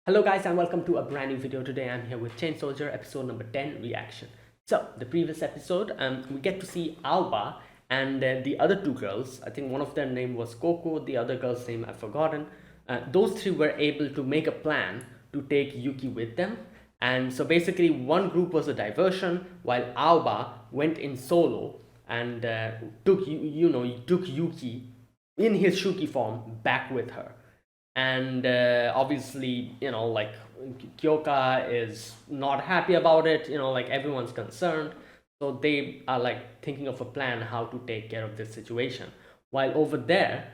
Hello guys and welcome to a brand new video. Today I'm here with Chain Soldier episode number 10 reaction. So the previous episode we get to see Alba and the other two girls. I think one of their name was Coco, the other girl's name I've forgotten. Those three were able to make a plan to take Yuki with them. And so basically one group was a diversion while Alba went in solo and took Yuki in his Shuki form back with her. And obviously, like Kyoka is not happy about it. Like everyone's concerned, so they are like thinking of a plan how to take care of this situation. While over there,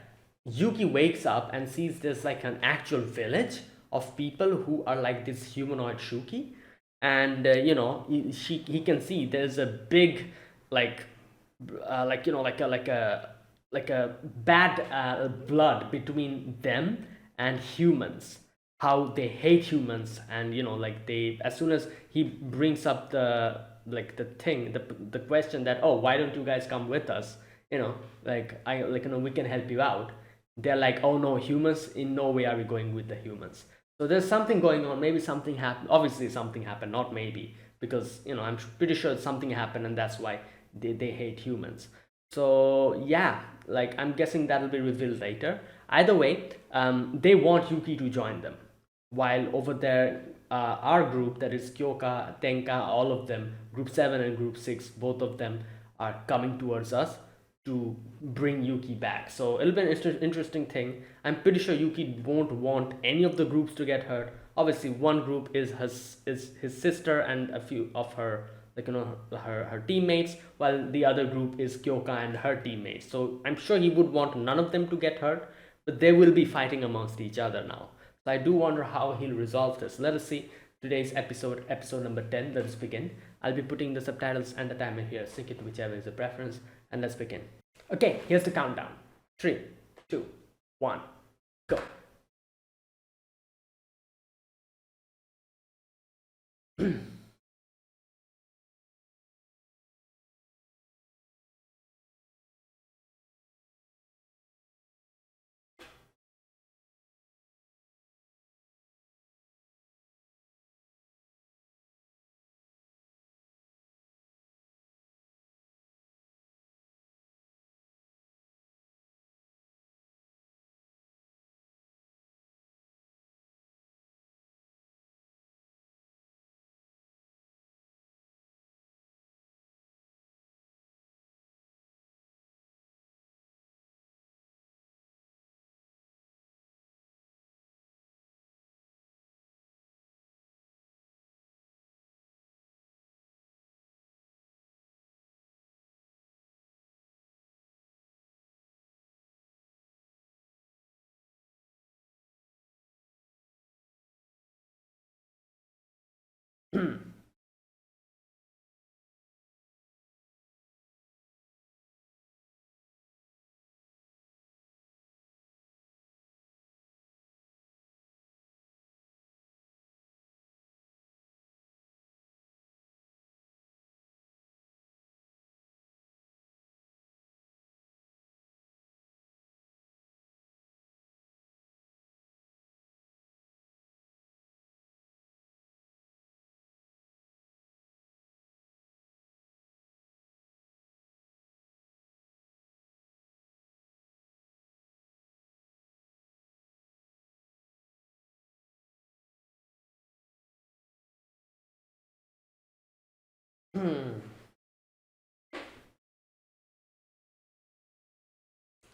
Yuki wakes up and sees there's like an actual village of people who are like this humanoid Shuki. And he can see there's a big like like a bad blood between them and humans, how they hate humans. And like they, as soon as he brings up the question that, oh, why don't you guys come with us, we can help you out, they're like, oh no, humans, in no way are we going with the humans. So there's something going on. Maybe something happened. Obviously something happened, not maybe, because I'm pretty sure something happened and that's why they hate humans. So yeah, like I'm guessing that'll be revealed later. Either way, they want Yuki to join them. While over there, our group, that is Kyoka, Tenka, all of them, Group 7 and Group 6, both of them are coming towards us to bring Yuki back. So it'll be an interesting thing. I'm pretty sure Yuki won't want any of the groups to get hurt. Obviously, one group is his sister and a few of her, her teammates, while the other group is Kyoka and her teammates. So I'm sure he would want none of them to get hurt, but they will be fighting amongst each other now. So I do wonder how he'll resolve this. Let us see today's episode number 10. Let us begin. I'll be putting the subtitles and the timer here. Sync it to whichever is your preference, and let's begin. Okay, here's the countdown. 3, 2, 1, go.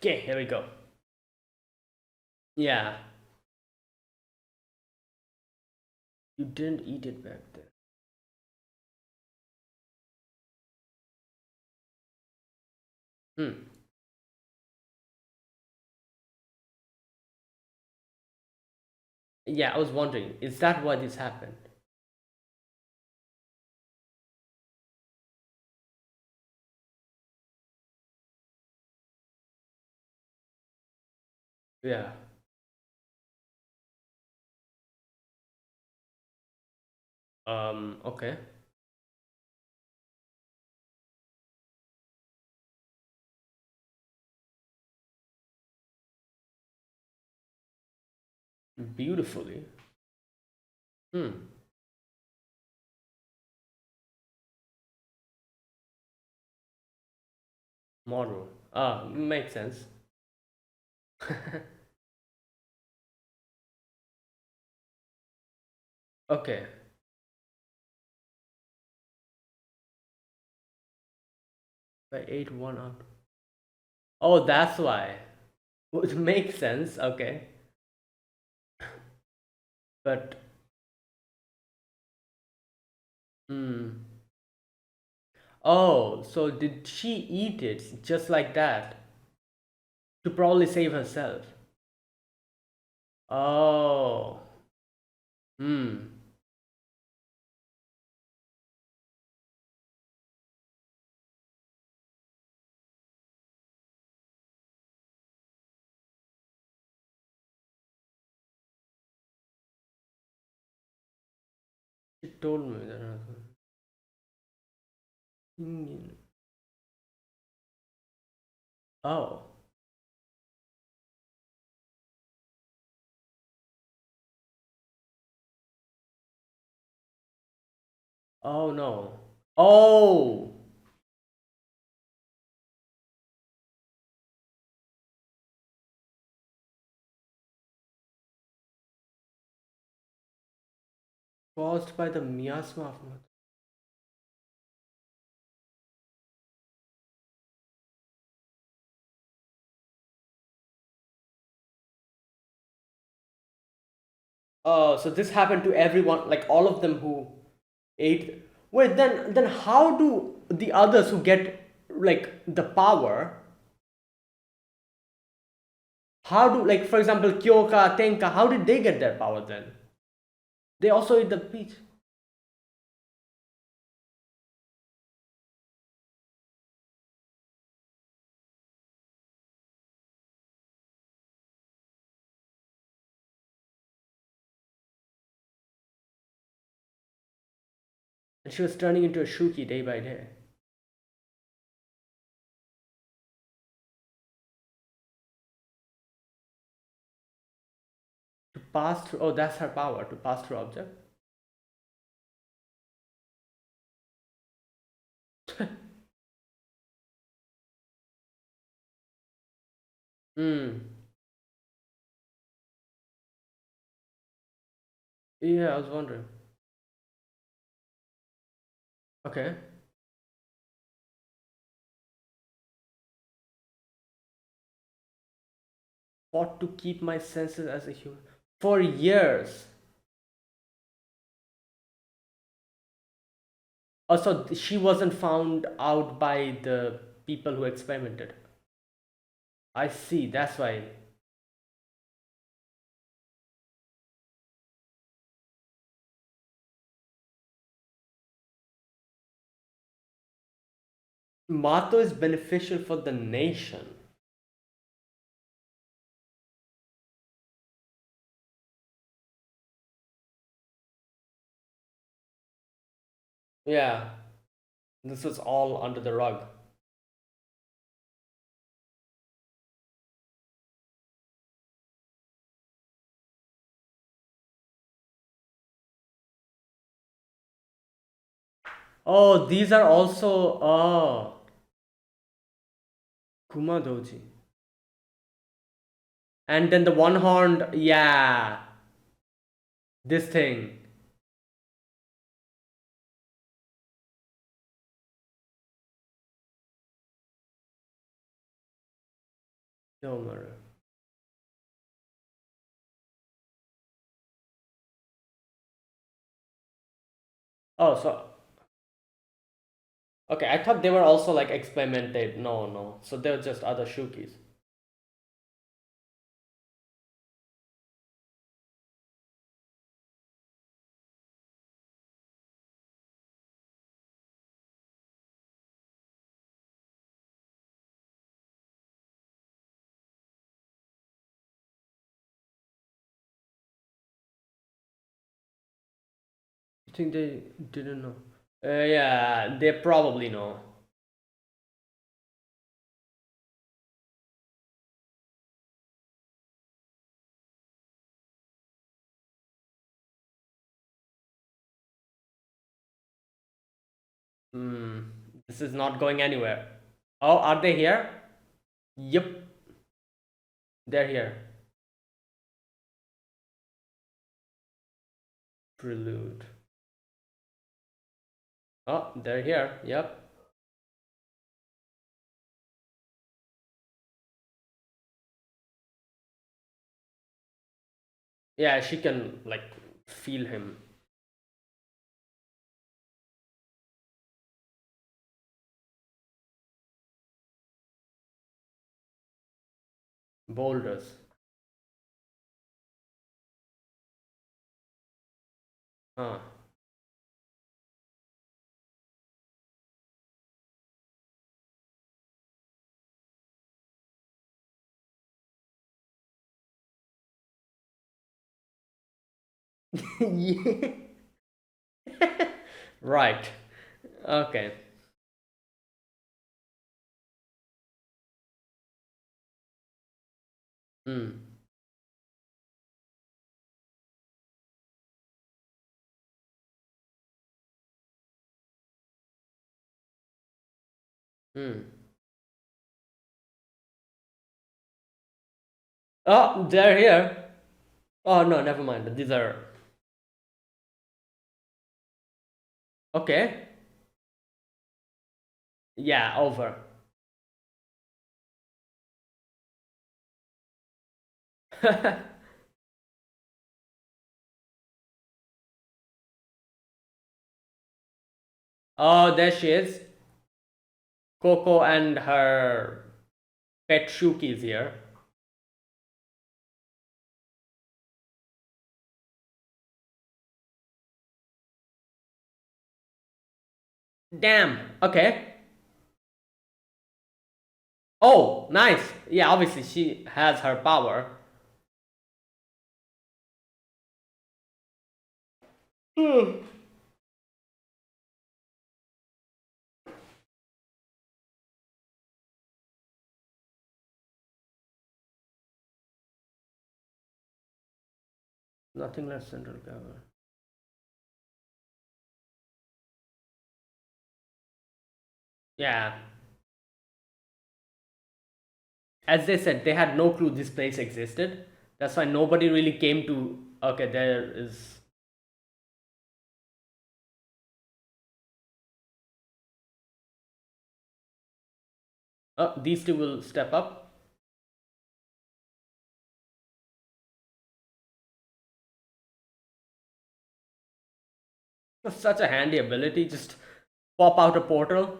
Okay, here we go. Yeah, you didn't eat it back there. Hmm. Yeah, I was wondering, is that why this happened? Yeah. Okay. Beautifully. Hmm. Model. Ah, makes sense. Okay. I ate one out. Oh, that's why. It makes sense. Okay. But hmm. Oh, so did she eat it just like that to probably save herself? Oh. Hmm. She told me that. Hmm. Oh. Oh no. Oh. Caused by the miasma of mud. Oh, so this happened to everyone, like all of them who ate. Wait, then how do the others who get like the power? How do, like, for example, Kyoka, Tenka? How did they get their power then? They also ate the peach. And she was turning into a Shuki day by day. To pass through. Oh, that's her power, to pass through object. Hmm. Yeah, I was wondering. Okay. Fought to keep my senses as a human for years. Also, she wasn't found out by the people who experimented. I see. That's why. Mato is beneficial for the nation. Yeah, this was all under the rug. Oh, these are also. Oh, Kumadoji. And then the one horned. Yeah, this thing. Yomaru. Oh, so. Okay, I thought they were also like experimented. No, no. So they're just other Shukis. You think they didn't know? Yeah, they probably know. Hmm. This is not going anywhere. Oh, are they here? Yep, they're here. Prelude. Oh, they're here. Yep. Yeah, she can like feel him. Boulders. Huh. Yeah. Right. Okay. Hmm. Hmm. Oh, they're here. Oh no, never mind. These are okay. Yeah, over. Oh, there she is. Coco and her pet Shuki is here. Damn. Okay. Oh, nice. Yeah, obviously she has her power. Hmm. Nothing less central cover. Yeah. As they said, they had no clue this place existed. That's why nobody really came to. Okay, there is. These two will step up. Such a handy ability. Just pop out a portal.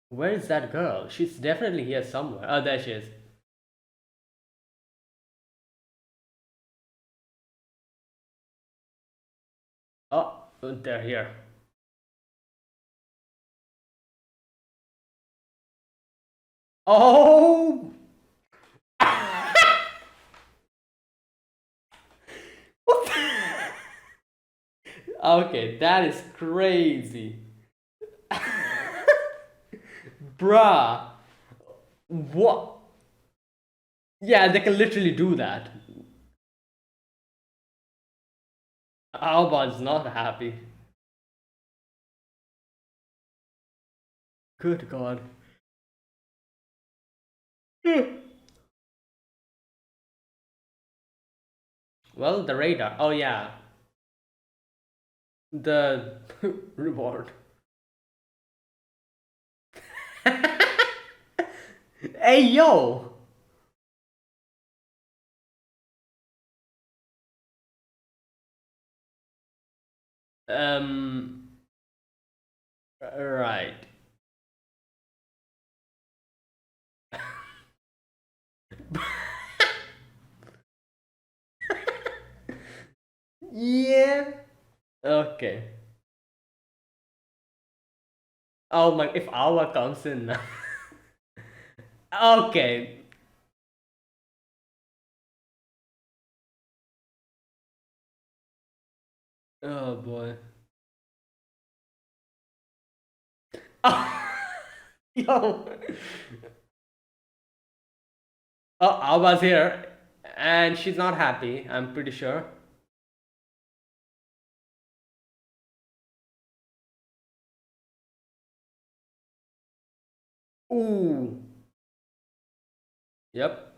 Where is that girl? She's definitely here somewhere. Oh, there she is. Oh, they're here. Oh! What okay, that is crazy. Bruh. What? Yeah, they can literally do that. Alba's not happy. Good god. Well, the radar. Oh, yeah. The reward. Hey, yo! Um, right. Yeah. Okay. Oh my, if Awa comes in now. Okay. Oh boy. Yo. Oh, Alba's here, and she's not happy. I'm pretty sure. Ooh. Yep.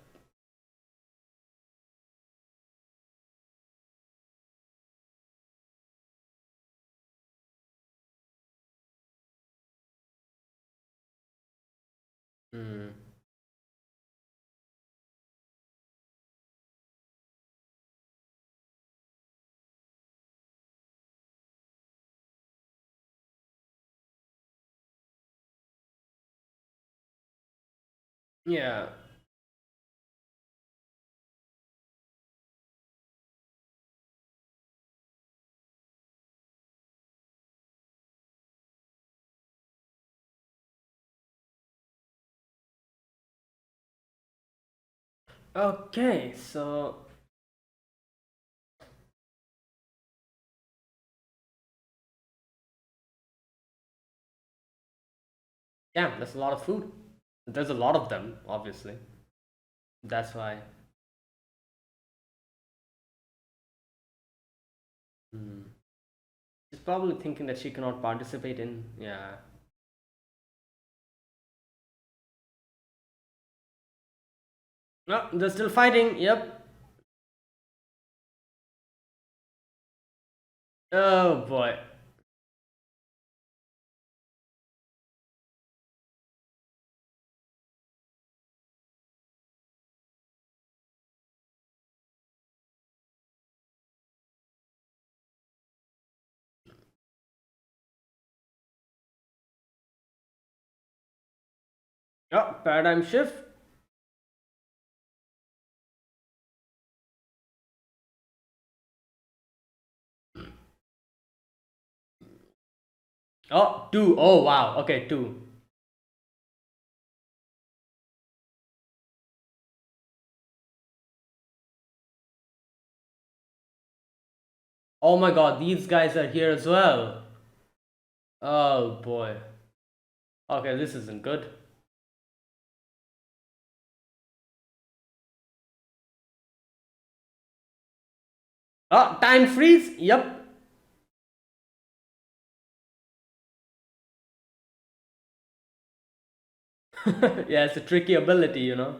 Hmm. Yeah. Okay, so yeah, that's a lot of food. There's a lot of them, obviously. That's why. Hmm. She's probably thinking that she cannot participate in. Yeah. No, they're still fighting. Yep. Oh boy. Oh, paradigm shift. Oh, two. Oh wow. Okay, two. Oh my god, these guys are here as well. Oh boy. Okay, this isn't good. Oh, time freeze. Yep. Yeah, it's a tricky ability, you know.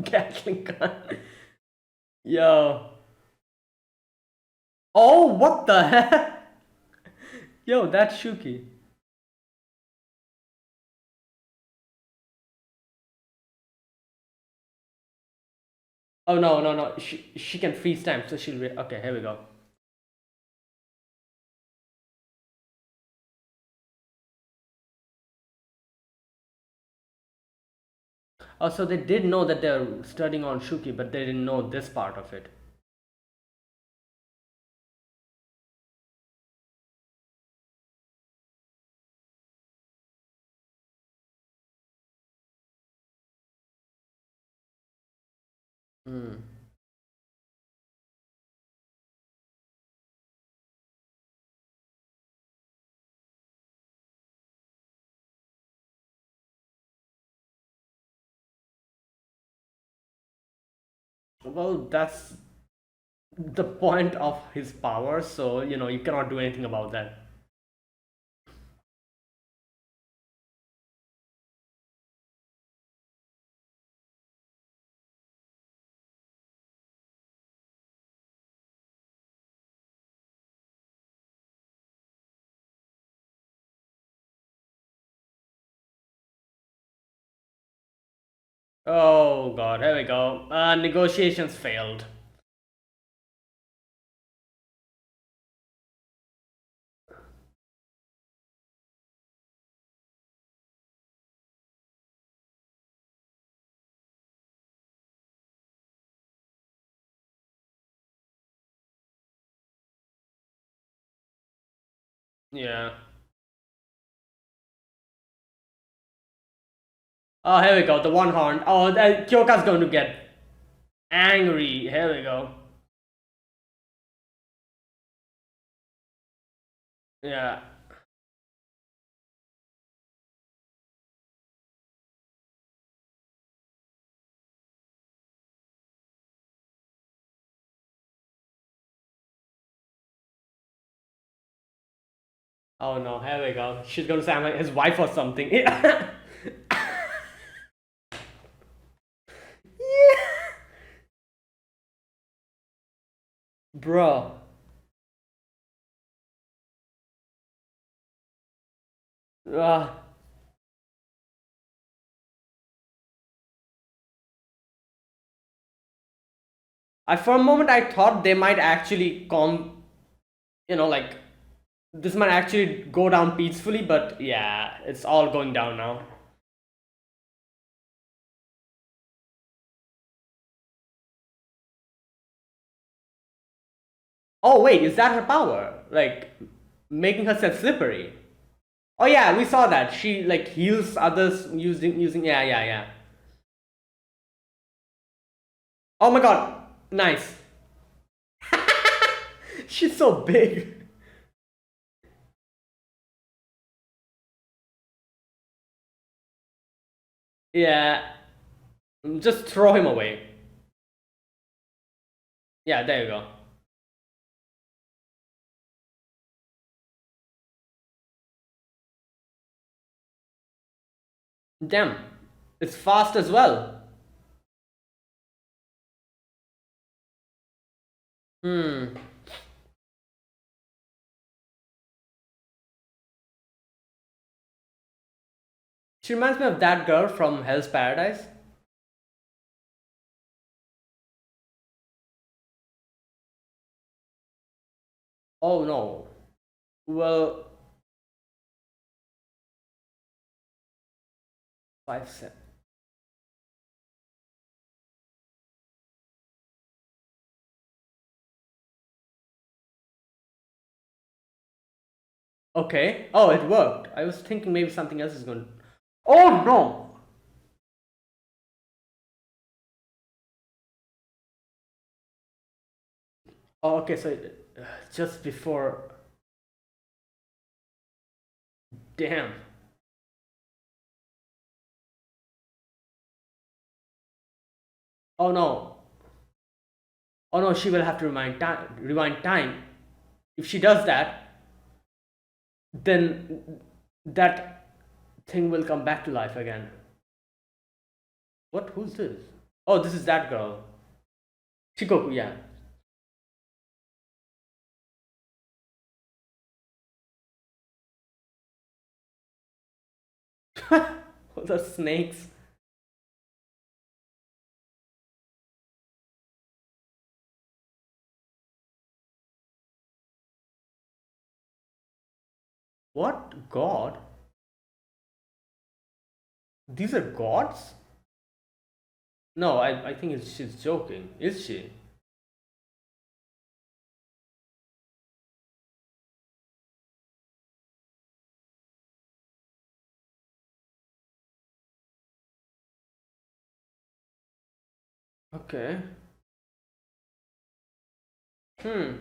Gatling gun. Yo. Oh, what the heck? Yo, that's Shuki. Oh no, no, no. She can freeze time, so she'll. Okay, here we go. Oh, so they did know that they're studying on Shuki, but they didn't know this part of it. Hmm. Well, that's the point of his power, so you know you cannot do anything about that. Oh god, here we go. Negotiations failed. Yeah. Oh, here we go. The one horn. Oh, Kyoka's going to get angry. Here we go. Yeah. Oh no, here we go. She's gonna say I'm like his wife or something. Yeah. Bro. Uh, for a moment I thought they might actually come, like this might actually go down peacefully, but yeah, it's all going down now. Oh wait, is that her power? Like making herself slippery? Oh yeah, we saw that. She like heals others using yeah. Oh my god, nice. She's so big. Yeah, just throw him away. Yeah, there you go. Damn, it's fast as well. Hmm. She reminds me of that girl from Hell's Paradise. Oh no. Well, 5 cents. Okay. Oh, it worked. I was thinking maybe something else is going. Oh no. Oh, okay. So just before. Damn. Oh no. Oh no. She will have to rewind time. Rewind time. If she does that, then that thing will come back to life again. What? Who's this? Oh, this is that girl. Shikoku. Yeah. The snakes. What god? These are gods? No, I think she's joking. Is she? Okay. Hmm.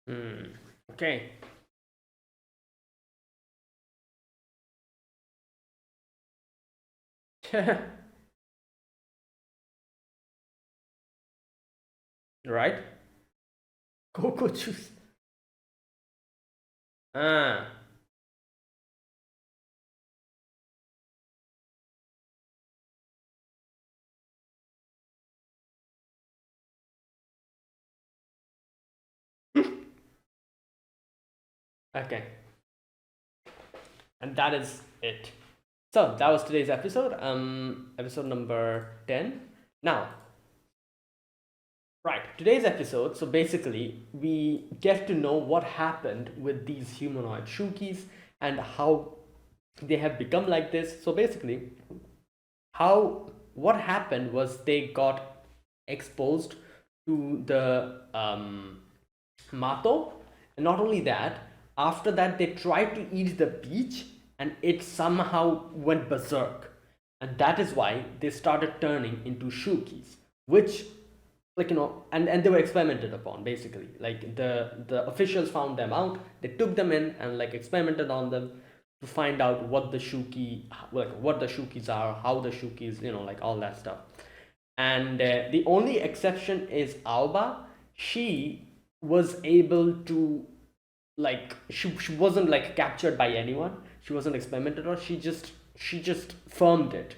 Hmm. Okay. Right? Cocoa juice. Ah. Okay. And that is it. So that was today's episode. Episode number 10. Now, right, today's episode. So basically, we get to know what happened with these humanoid Shukis and how they have become like this. So basically, how what happened was they got exposed to the Mato. And not only that, after that, they tried to eat the beach and it somehow went berserk. And that is why they started turning into Shukis, which, like, and they were experimented upon basically. Like, the officials found them out, they took them in and like experimented on them to find out what the Shuki, like what the Shukis are, how the Shukis, like all that stuff. And the only exception is Alba. She was able to, like, she wasn't like captured by anyone, she wasn't experimented on, she just firmed it.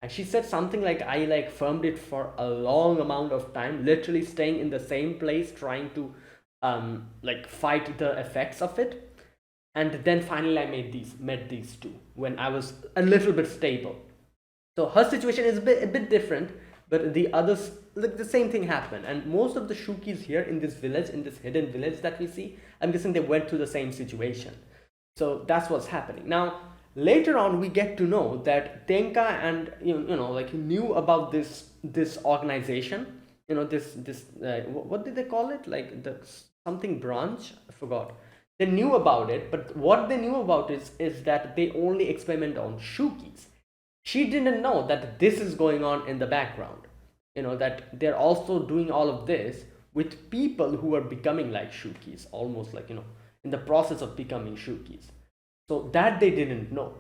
And she said something like, I like firmed it for a long amount of time, literally staying in the same place trying to like fight the effects of it. And then finally I met these two when I was a little bit stable. So her situation is a bit different, but the others, like, the same thing happened. And most of the Shukis here in this village, in this hidden village that we see, I'm guessing they went through the same situation. So that's what's happening. Now, later on, we get to know that Tenka and like knew about this organization. This what did they call it? Like the something branch. I forgot. They knew about it, but what they knew about is that they only experiment on Shukis. She didn't know that this is going on in the background. That they're also doing all of this with people who are becoming like Shukis, almost like, in the process of becoming Shukis. So that they didn't know,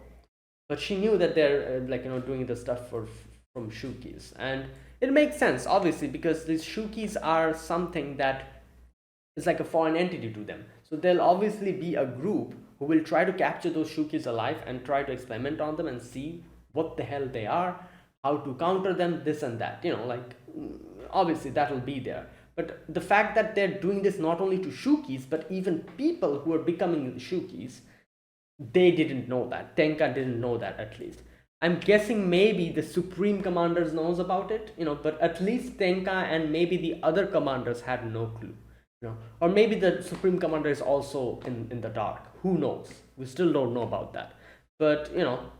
but she knew that they're like, doing the stuff from Shukis. And it makes sense obviously, because these Shukis are something that is like a foreign entity to them. So there'll obviously be a group who will try to capture those Shukis alive and try to experiment on them and see what the hell they are, how to counter them, this and that. Like, obviously that'll be there. But the fact that they're doing this not only to Shukis, but even people who are becoming Shukis, they didn't know that. Tenka didn't know that, at least. I'm guessing maybe the Supreme Commanders knows about it, but at least Tenka and maybe the other commanders had no clue. Or maybe the Supreme Commander is also in the dark. Who knows? We still don't know about that. But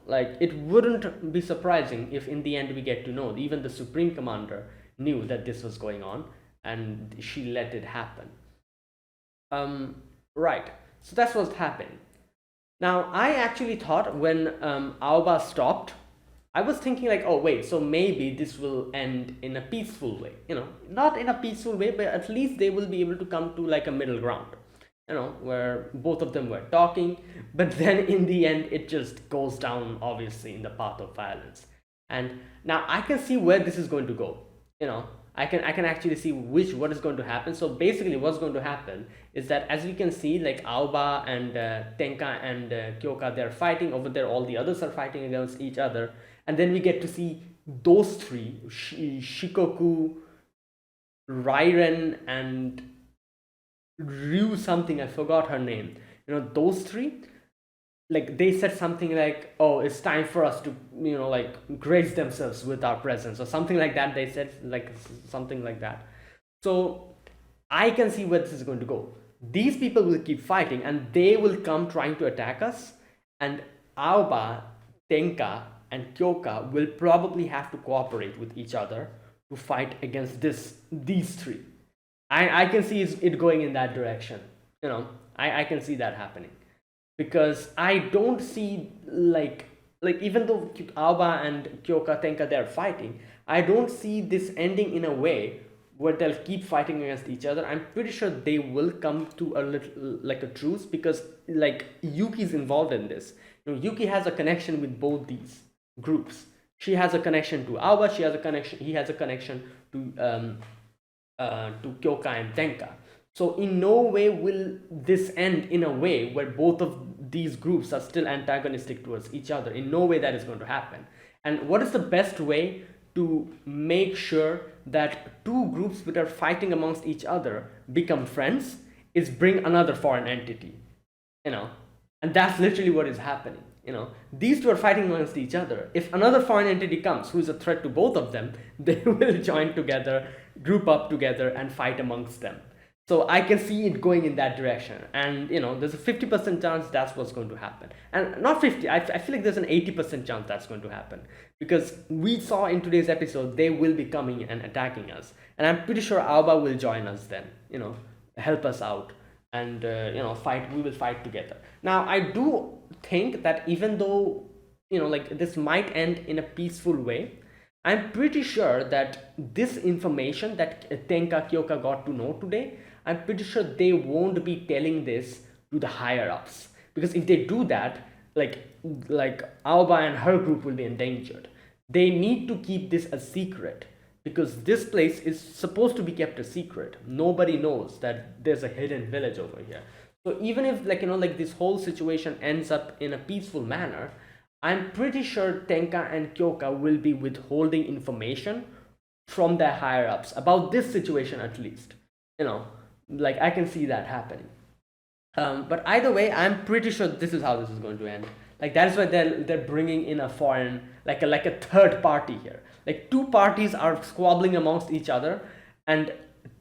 like, it wouldn't be surprising if in the end we get to know even the Supreme Commander knew that this was going on and she let it happen. Right. So that's what's happening. Now, I actually thought when Aoba stopped, I was thinking like, oh wait, so maybe this will end in a peaceful way. Not in a peaceful way, but at least they will be able to come to like a middle ground. Where both of them were talking, but then in the end, it just goes down obviously in the path of violence. And now I can see where this is going to go. I can actually see what is going to happen. So basically, what's going to happen is that, as we can see, like Aoba and Tenka and Kyoka, they're fighting over there. All the others are fighting against each other, and then we get to see those three: Shikoku, Rairen, and Ryu something. I forgot her name. Those three, like, they said something like, oh, it's time for us to like grace themselves with our presence, or something like that. They said like something like that. So I can see where this is going to go. These people will keep fighting and they will come trying to attack us, and Aoba, Tenka, and Kyoka will probably have to cooperate with each other to fight against these three. I can see it going in that direction. I can see that happening, because I don't see, like even though Aoba and Kyoka Tenka, they're fighting, I don't see this ending in a way where they'll keep fighting against each other. I'm pretty sure they will come to a little like a truce, because like Yuki's involved in this. Yuki has a connection with both these groups. She has a connection to Aoba. She has a connection. He has a connection to Kyoka and Tenka. So in no way will this end in a way where both of these groups are still antagonistic towards each other. In no way that is going to happen. And what is the best way to make sure that two groups which are fighting amongst each other become friends is bring another foreign entity, and that's literally what is happening. These two are fighting against each other. If another foreign entity comes who is a threat to both of them, they will join together, group up together, and fight amongst them. So I can see it going in that direction, and there's a 50% chance that's what's going to happen, and not 50. I feel like there's an 80% chance that's going to happen, because we saw in today's episode they will be coming and attacking us, and I'm pretty sure Aoba will join us then, help us out, and fight. We will fight together. Now I do think that even though like this might end in a peaceful way, I'm pretty sure that this information that Tenka Kyoka got to know today, I'm pretty sure they won't be telling this to the higher ups, because if they do that, like Aoba and her group will be endangered. They need to keep this a secret, because this place is supposed to be kept a secret. Nobody knows that there's a hidden village over here. So even if like this whole situation ends up in a peaceful manner, I'm pretty sure Tenka and Kyoka will be withholding information from their higher ups about this situation, at least. Like I can see that happening. But either way, I'm pretty sure this is how this is going to end. Like that's why they're bringing in a foreign, like a third party here. Like two parties are squabbling amongst each other, and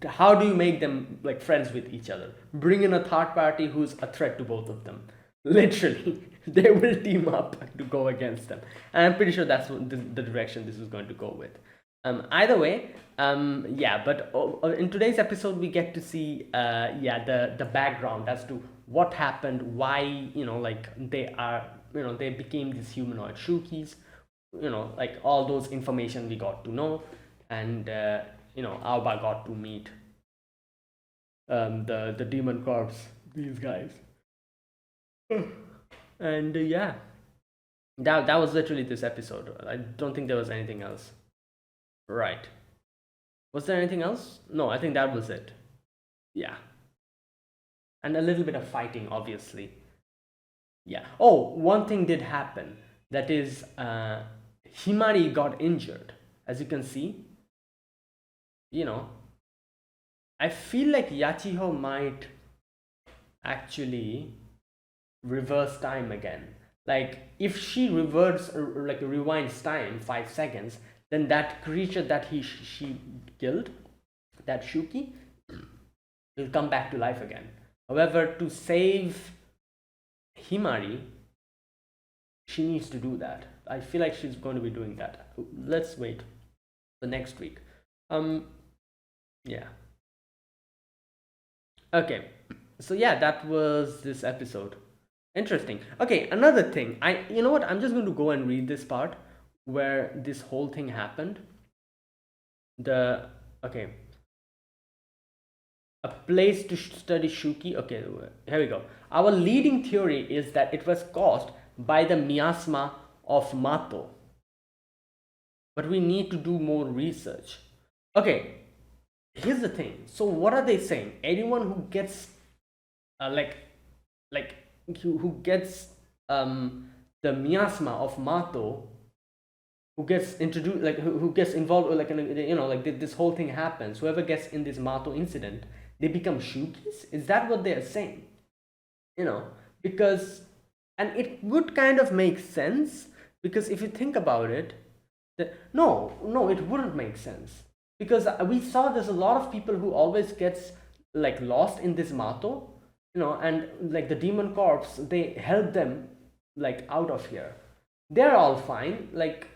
how do you make them like friends with each other? Bring in a third party who's a threat to both of them. Literally, they will team up to go against them, and I'm pretty sure that's the direction this is going to go with. Either way, yeah. But in today's episode, we get to see, the background as to what happened, why like they became these humanoid Shukis, like all those information we got to know, and Aoba got to meet the demon corps, these guys. And yeah, that was literally this episode. I don't think there was anything else. Right. Was there anything else? No, I think that was it. Yeah. And a little bit of fighting, obviously. Yeah. Oh, one thing did happen. That is, Himari got injured. As you can see, I feel like Yachiho might actually reverse time again. Like if she rewinds time 5 seconds, then that creature that she killed, that Shuki, will come back to life again. However, to save Himari, she needs to do that. I feel like she's going to be doing that. Let's wait for next week. Yeah. Okay. So yeah, that was this episode. Interesting. Okay, another thing. You know what? I'm just going to go and read this part where this whole thing happened. Okay. A place to study Shuki. Okay, here we go. Our leading theory is that it was caused by the miasma of Mato. But we need to do more research. Okay, here's the thing. So what are they saying? Anyone who gets who gets the miasma of Mato, who gets introduced, like who gets involved, this whole thing happens, whoever gets in this Mato incident, they become Shukis? Is that what they're saying? Because, and it would kind of make sense, because if you think about it, no, it wouldn't make sense, because we saw there's a lot of people who always gets like lost in this Mato, and like the demon corps, they help them like out of here. They're all fine. Like,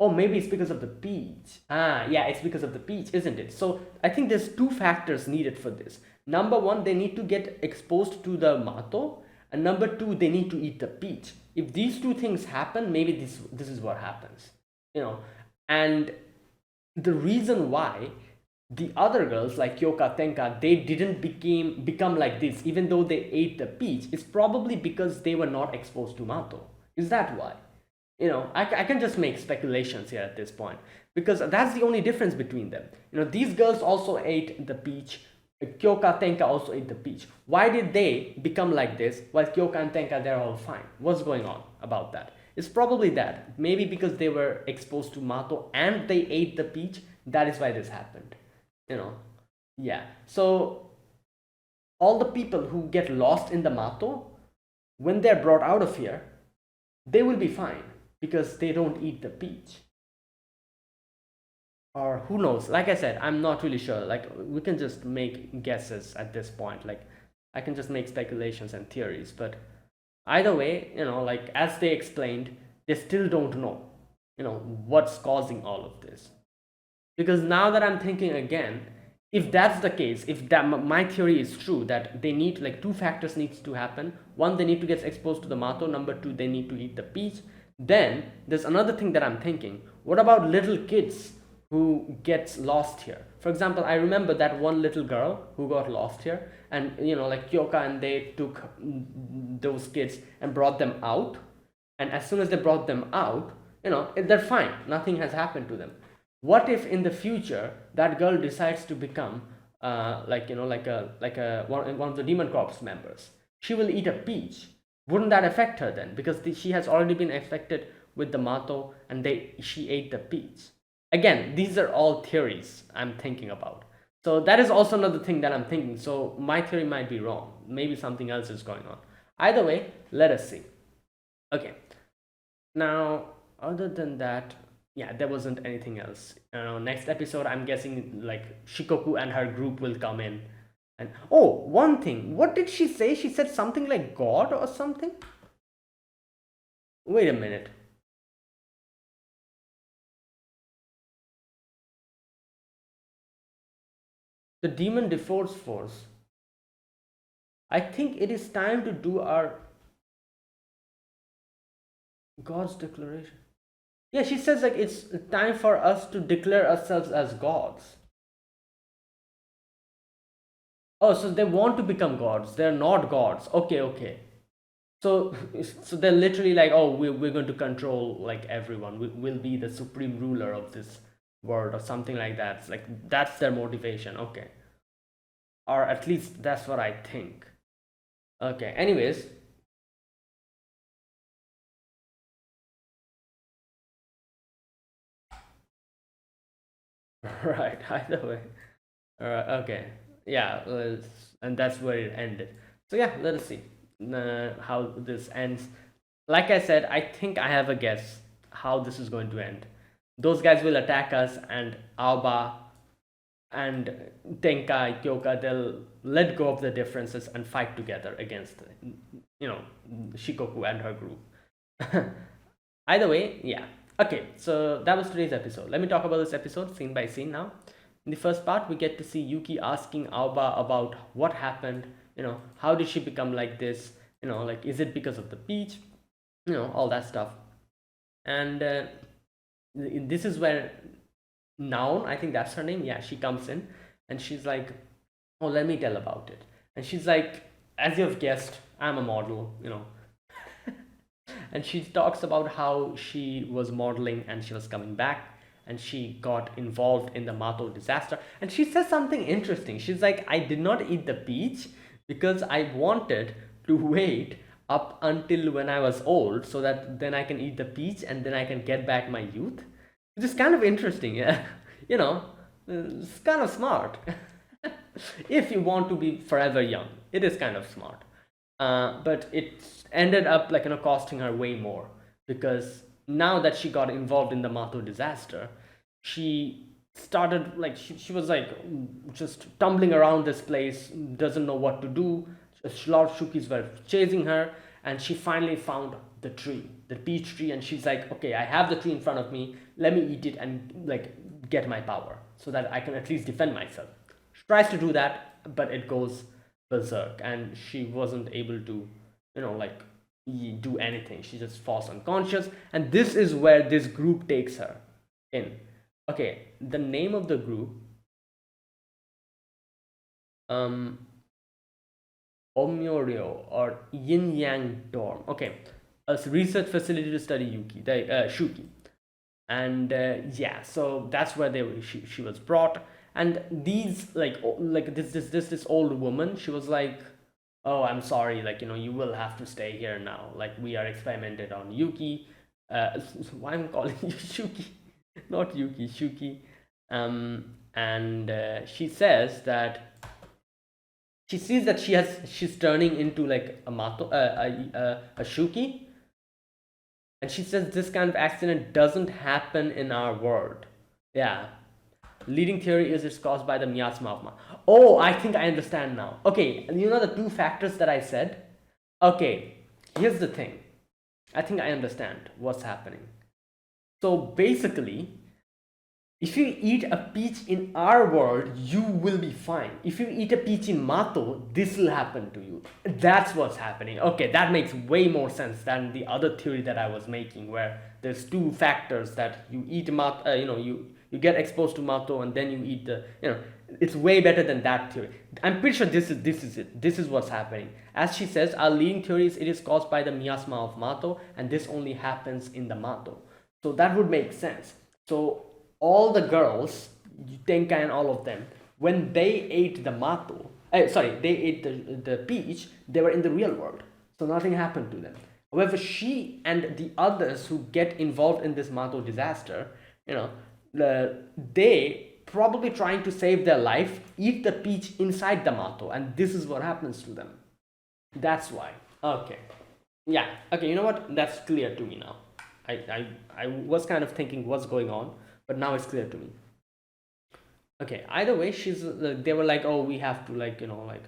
oh, maybe it's because of the peach. Yeah, it's because of the peach, isn't it? So I think there's two factors needed for this. Number one, they need to get exposed to the Mato, and number two, they need to eat the peach. If these two things happen, maybe this is what happens. And the reason why the other girls like Kyoka, Tenka, they didn't become like this even though they ate the peach. It's probably because they were not exposed to Mato. Is that why? I can just make speculations here at this point, because that's the only difference between them. These girls also ate the peach. Kyoka, Tenka also ate the peach. Why did they become like this while Kyoka and Tenka, they're all fine? What's going on about that? It's probably that. Maybe because they were exposed to Mato and they ate the peach, that is why this happened. you know yeah. So all the people who get lost in the Mato, when they're brought out of here, they will be fine because they don't eat the peach. Or who knows, like I said, I'm not really sure. Like, we can just make guesses at this point. Like, I can just make speculations and theories, but either way, like, as they explained, they still don't know what's causing all of this. Because now that I'm thinking again, if that's the case, if that my theory is true, that they need, like, two factors needs to happen. One, they need to get exposed to the Mato. Number two, they need to eat the peach. Then there's another thing that I'm thinking. What about little kids who gets lost here? For example, I remember that one little girl who got lost here, and like Kyoka and they took those kids and brought them out. And as soon as they brought them out, they're fine, nothing has happened to them. What if in the future that girl decides to become one of the Demon Corps members? She will eat a peach. Wouldn't that affect her then? Because she has already been affected with the Mato, and she ate the peach. Again, these are all theories I'm thinking about. So that is also another thing that I'm thinking. So my theory might be wrong. Maybe something else is going on. Either way, let us see. Okay. Now, other than that, yeah, there wasn't anything else. Next episode, I'm guessing, like, Shikoku and her group will come in. And oh, one thing, what did she say? She said something like God or something. Wait a minute. The Demon Defense Force. I think it is time to do our God's declaration. Yeah, she says, like, it's time for us to declare ourselves as gods. Oh, so they want to become gods. They're not gods. Okay, okay. So they're literally like, oh, we're going to control, like, everyone. We'll be the supreme ruler of this world or something like that. It's like, that's their motivation. Okay. Or at least that's what I think. Okay. Anyways. Right. Either way. Okay. Yeah. And that's where it ended. So yeah, let us see how this ends. Like I said, I think I have a guess how this is going to end. Those guys will attack us, and Aoba and Tenkai, Kyoka, they'll let go of the differences and fight together against, Shikoku and her group. Either way, yeah. Okay, so that was today's episode. Let me talk about this episode scene by scene now. In the first part, we get to see Yuki asking Aoba about what happened. How did she become like this? Like, is it because of the peach? All that stuff. And this is where Noun, I think that's her name. Yeah, she comes in and she's like, "Oh, let me tell about it." And she's like, "As you've guessed, I'm a model. And she talks about how she was modeling and she was coming back and she got involved in the Mato disaster. And she says something interesting. She's like, "I did not eat the peach because I wanted to wait up until when I was old so that then I can eat the peach and then I can get back my youth." Which is kind of interesting, yeah. It's kind of smart. If you want to be forever young, it is kind of smart. But it ended up, like, costing her way more, because now that she got involved in the Mato disaster, she started, like, she was like just tumbling around this place, doesn't know what to do. Lord Shukis were chasing her, and she finally found the tree, the peach tree, and she's like, "Okay, I have the tree in front of me. Let me eat it and, like, get my power so that I can at least defend myself." She tries to do that, but it goes berserk, and she wasn't able to, like, do anything. She just falls unconscious, and this is where this group takes her in. Okay, the name of the group um Omyoryo or Yin Yang Dorm. Okay, a research facility to study Shuki, and yeah, so that's where she was brought. And these like this old woman, she was like, oh, I'm sorry, like, you will have to stay here now. Like, we are experimented on Yuki. Why am I calling you Shuki? Not Yuki, Shuki. And she says that she sees that she's turning into like a a Shuki, and she says this kind of accident doesn't happen in our world. Yeah. Leading theory is it's caused by the miasma of Mars. Oh, I think I understand now. Okay, you know the two factors that I said? Okay, here's the thing. I think I understand what's happening. So basically, if you eat a peach in our world, you will be fine. If you eat a peach in Mato, this will happen to you. That's what's happening. Okay, that makes way more sense than the other theory that I was making, where there's two factors that you eat Mato, you get exposed to Mato and then you eat it's way better than that theory. I'm pretty sure this is it. This is what's happening. As she says, our leading theory is it is caused by the miasma of Mato, and this only happens in the Mato. So that would make sense. So all the girls, Tenka and all of them, when they ate the mato, they ate the peach, they were in the real world. So nothing happened to them. However, she and the others who get involved in this mato disaster, they probably trying to save their life, eat the peach inside the mato, and this is what happens to them. That's why. Okay. Yeah. Okay, you know what? That's clear to me now. I was kind of thinking what's going on, but now it's clear to me. Okay, either way, they were like, oh, we have to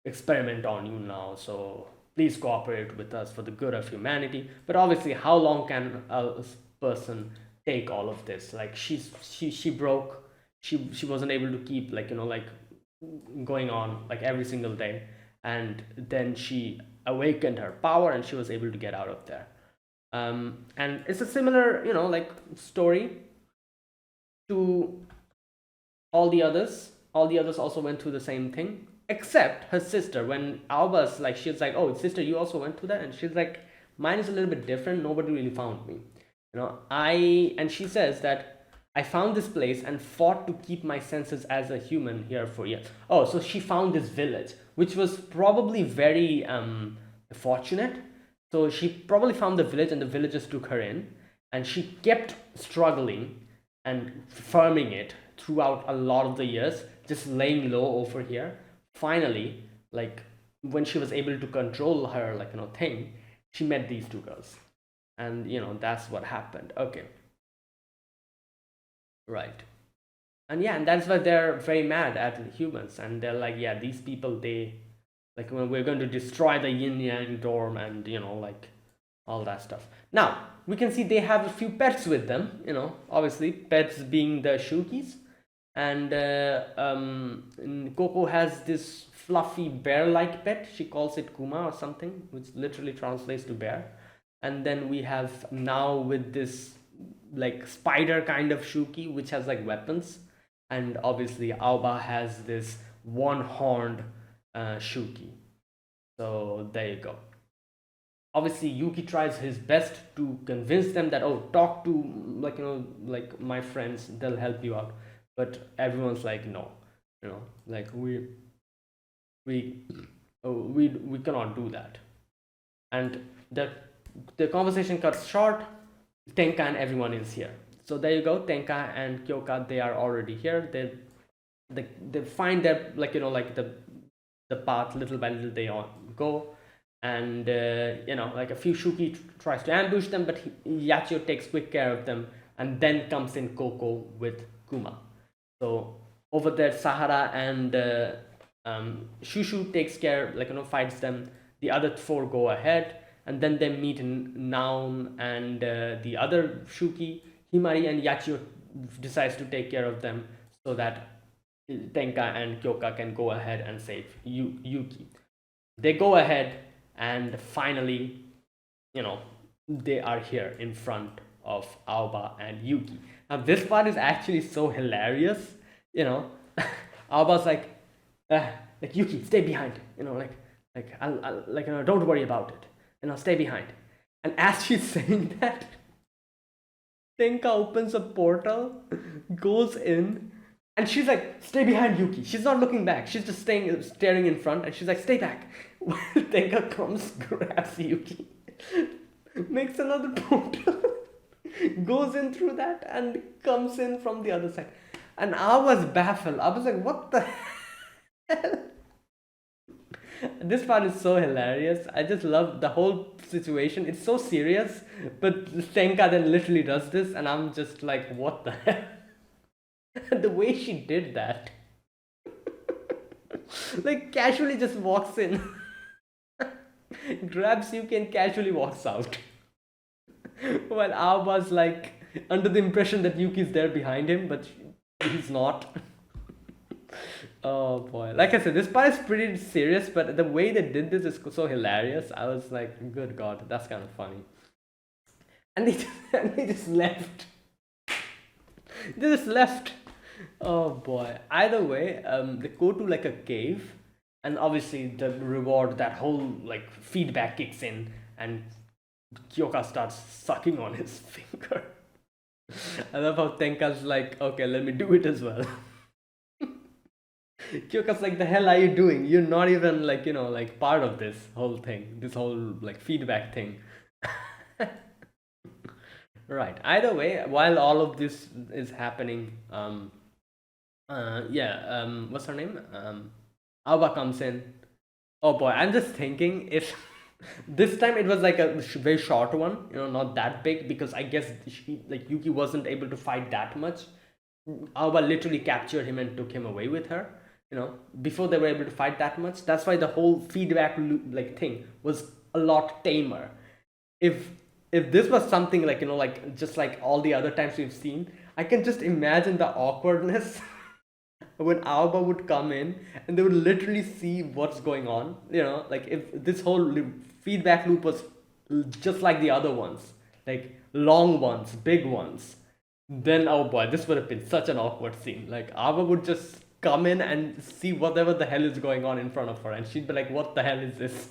experiment on you now, so please cooperate with us for the good of humanity. But obviously, how long can a person take all of this? Like, she broke, she wasn't able to keep going on like every single day, and then she awakened her power and she was able to get out of there. And it's a similar story to all the others. All the others also went through the same thing, except her sister. When Alba's like, she's like, oh, sister, you also went through that? And she's like, mine is a little bit different. Nobody really found me. And she says that I found this place and fought to keep my senses as a human here for years. Oh, so she found this village, which was probably very fortunate. So she probably found the village and the villagers took her in, and she kept struggling and farming it throughout a lot of the years, just laying low over here. Finally, like when she was able to control her thing, she met these two girls, and that's what happened. Okay, right. And yeah, and that's why they're very mad at humans, and they're like, yeah, these people, they like, when we're going to destroy the yin yang dorm, and all that stuff. Now we can see they have a few pets with them, obviously pets being the Shukis. And Coco has this fluffy bear-like pet. She calls it Kuma or something, which literally translates to bear. And then we have now with this like spider kind of Shuki, which has like weapons. And obviously Aoba has this one-horned Shuki. So there you go. Obviously Yuki tries his best to convince them that, oh, talk to like my friends, they'll help you out. But everyone's like, no, like we cannot do that. And the conversation cuts short. Tenka and everyone is here. So there you go. Tenka and Kyoka, they are already here. They find their the path little by little. They all go, and like a few Shuki tries to ambush them, but Yachio takes quick care of them, and then comes in Coco with Kuma. So over there, Sahara and Shushu takes care, fights them. The other four go ahead, and then they meet Naon and the other Shuki. Himari and Yachio decides to take care of them so that Tenka and Kyoka can go ahead and save Yuki. They go ahead, and finally, they are here in front of Aoba and Yuki. Now this part is actually so hilarious. Aoba's like, like Yuki, stay behind, I'll like don't worry about it, stay behind. And as she's saying that, Tenka opens a portal, goes in, and she's like, stay behind Yuki. She's not looking back. She's just staring in front, and she's like, stay back. While Tenka comes, grabs Yuki, makes another portal, goes in through that, and comes in from the other side. And I was baffled. I was like, what the hell? This part is so hilarious. I just love the whole situation. It's so serious, but Tenka then literally does this, and I'm just like, what the hell? The way she did that, like casually just walks in, grabs Yuki and casually walks out. While Aoba's like under the impression that Yuki's there behind him, but he's not. Oh boy. Like I said, this part is pretty serious, but the way they did this is so hilarious. I was like, good god, that's kind of funny. And they just left. They just left. Oh boy. Either way, they go to like a cave, and obviously the reward, that whole like feedback kicks in, and Kyoka starts sucking on his finger. I love how Tenka's like, okay, let me do it as well. Kyoka's like, the hell are you doing? You're not even like, like part of this whole thing, this whole like feedback thing. Right. Either way, while all of this is happening, what's her name? Aoba comes in. Oh boy, I'm just thinking if this time it was like a very short one, not that big, because I guess like Yuki wasn't able to fight that much. Aoba literally captured him and took him away with her. Before they were able to fight that much. That's why the whole feedback like thing was a lot tamer. If this was something like like just like all the other times we've seen, I can just imagine the awkwardness when Aoba would come in and they would literally see what's going on. Like if this whole feedback loop was just like the other ones, like long ones, big ones, then oh boy, this would have been such an awkward scene. Like Aoba would just come in and see whatever the hell is going on in front of her, and she'd be like, what the hell is this?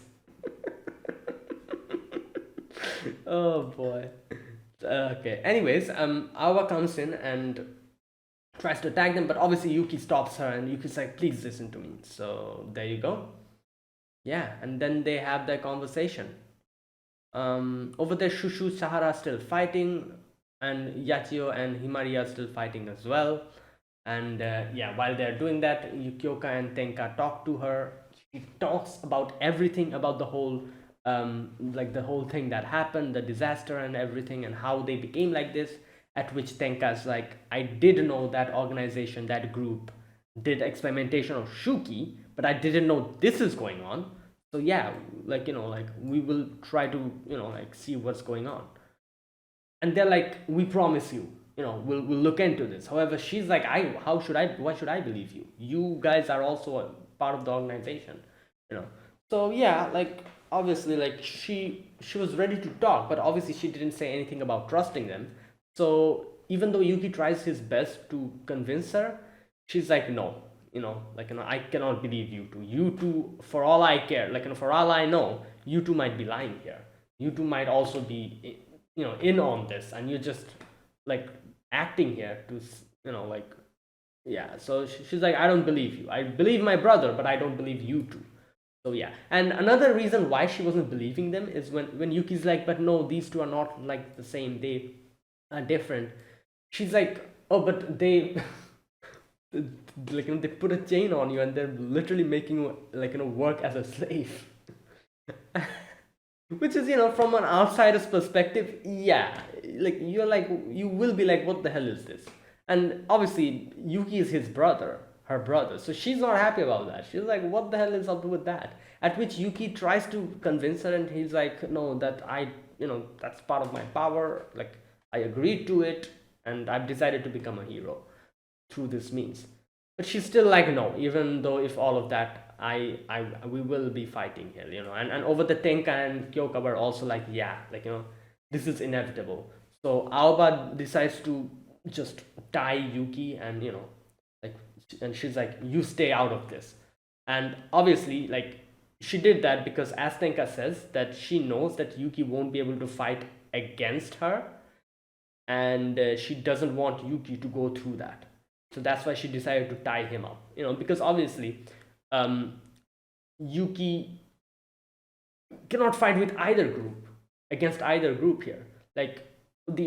Oh boy. Okay, anyways, Aoba comes in and tries to attack them, but obviously Yuki stops her, and Yuki's like, please listen to me. So there you go. Yeah, and then they have their conversation. Over there, Shushu Sahara are still fighting, and Yachio and Himari are still fighting as well. And while they're doing that, Kyoka and Tenka talk to her. She talks about everything, about the whole like the whole thing that happened, the disaster and everything, and how they became like this. At which Tenka's like, I did know that organization, that group did experimentation of Shuki, but I didn't know this is going on. So yeah, like like we will try to like see what's going on. And they're like, we promise you, we'll look into this. However, she's like, why should I believe you? You guys are also a part of the organization, So yeah, like obviously, like she was ready to talk, but obviously she didn't say anything about trusting them. So even though Yuki tries his best to convince her, she's like, no, I cannot believe you two. You two, for all I care, like for all I know, you two might be lying here. You two might also be, in on this, and you're just like acting here to, like, yeah. So she's like, I don't believe you. I believe my brother, but I don't believe you two. So yeah, and another reason why she wasn't believing them is when Yuki's like, but no, these two are not like the same. They are different. She's like, oh, but they like they put a chain on you and they're literally making you like work as a slave. Which is from an outsider's perspective, yeah, like you will be like, what the hell is this? And obviously Yuki is her brother, so she's not happy about that. She's like, what the hell is up with that? At which Yuki tries to convince her, and he's like, no, that that's part of my power, like I agreed to it, and I've decided to become a hero through this means. But she's still like, no, even though if all of that, we will be fighting here, and over the Tenka and Kyoka were also like, yeah, like this is inevitable. So Aoba decides to just tie Yuki, and like, and she's like, you stay out of this. And obviously, like, she did that because, as Tenka says, that she knows that Yuki won't be able to fight against her, and she doesn't want Yuki to go through that. So that's why she decided to tie him up, because obviously, um, Yuki cannot fight with either group, against either group here. Like, the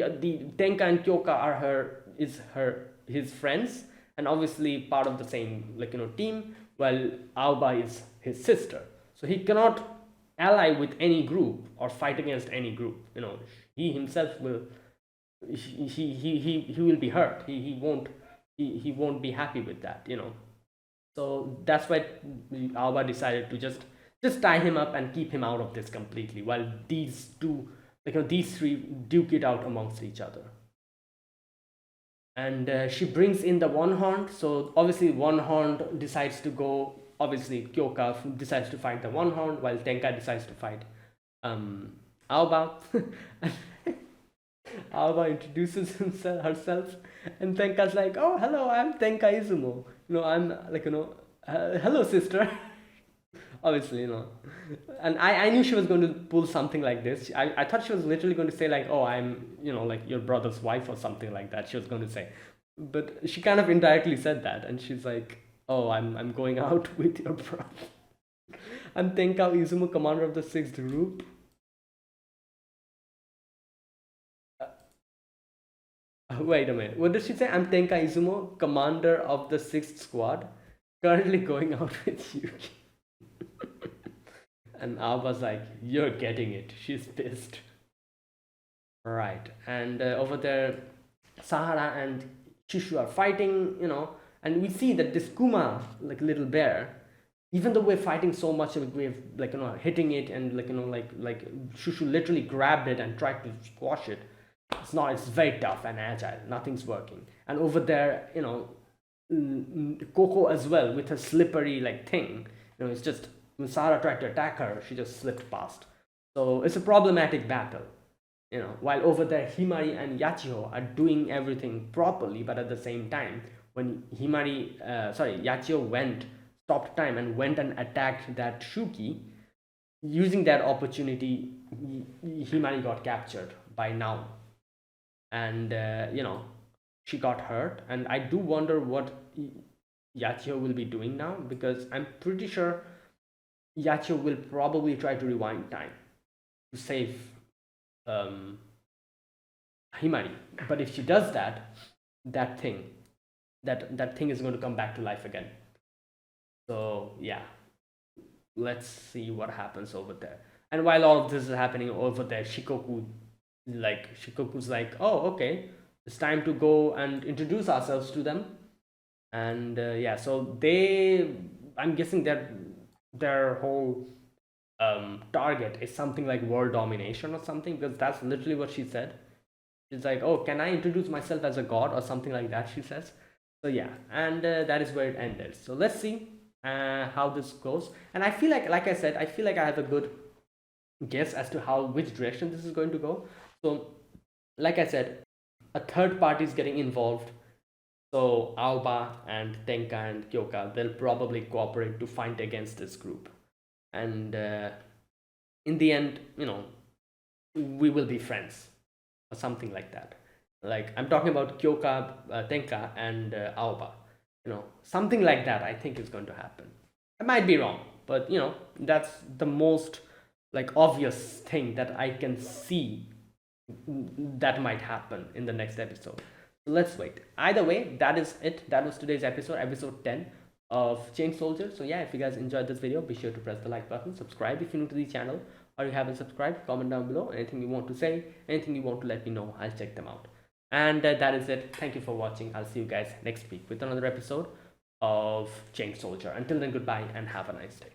Tenka and Kyoka are his friends, and obviously part of the same, like, team, while Aoba is his sister. So he cannot ally with any group or fight against any group. He himself will, he will be hurt. He won't be happy with that. So that's why Aoba decided to just tie him up and keep him out of this completely, while these two, like, these three duke it out amongst each other. And she brings in the one horn. So obviously one horn decides to go. Obviously Kyoka decides to fight the one horn, while Tenka decides to fight Aoba. Aoba introduces herself, and Tenka's like, "Oh, hello, I'm Tenka Izumo. I'm like, hello, sister." Obviously, and I knew she was going to pull something like this. I thought she was literally going to say, like, "Oh, I'm, like, your brother's wife," or something like that. She was going to say, but she kind of indirectly said that, and she's like, "Oh, I'm going out with your brother. I'm Tenka Izumo, commander of the 6th group." Wait a minute. What did she say? "I'm Tenka Izumo, commander of the 6th squad, currently going out with Yuki." And Aoba's like, "You're getting it." She's pissed. Right. And over there, Sahara and Chishu are fighting, and we see that this Kuma, like, little bear, even though we're fighting so much, we're, like, hitting it, and, like, like Shushu literally grabbed it and tried to squash it. It's very tough and agile. Nothing's working. And over there, Coco as well, with her slippery, like, thing. It's just, when Sahara tried to attack her, she just slipped past. So it's a problematic battle. While over there, Himari and Yachiho are doing everything properly, but at the same time, when Yachiho stopped time and went and attacked that Shuki, using that opportunity, Himari got captured by Now. And, she got hurt, and I do wonder what Yachiho will be doing now, because I'm pretty sure Yachiho will probably try to rewind time to save Himari. But if she does that, that thing is going to come back to life again. So yeah, let's see what happens over there. And while all of this is happening over there, Shikoku's like, "Oh, okay, it's time to go and introduce ourselves to them." And yeah, so I'm guessing that their whole target is something like world domination or something, because that's literally what she said. She's like, "Oh, can I introduce myself as a god," or something like that, she says. So yeah, and that is where it ended. So let's see how this goes. And I feel like I said, I feel like I have a good guess as to which direction this is going to go. So like I said, a third party is getting involved. So Aoba and Tenka and Kyoka, they'll probably cooperate to fight against this group. And in the end, we will be friends, or something like that. Like, I'm talking about Kyoka, Tenka, and Aoba. Something like that, I think, is going to happen. I might be wrong, but that's the most, like, obvious thing that I can see that might happen in the next episode. So let's wait. Either way, that is it. That was today's episode 10 of Chained Soldier. So yeah, if you guys enjoyed this video, be sure to press the like button, subscribe if you're new to the channel, or you haven't subscribed. Comment down below anything you want to say, anything you want to let me know. I'll check them out. And that is it. Thank you for watching. I'll see you guys next week with another episode of Chained Soldier. Until then, goodbye and have a nice day.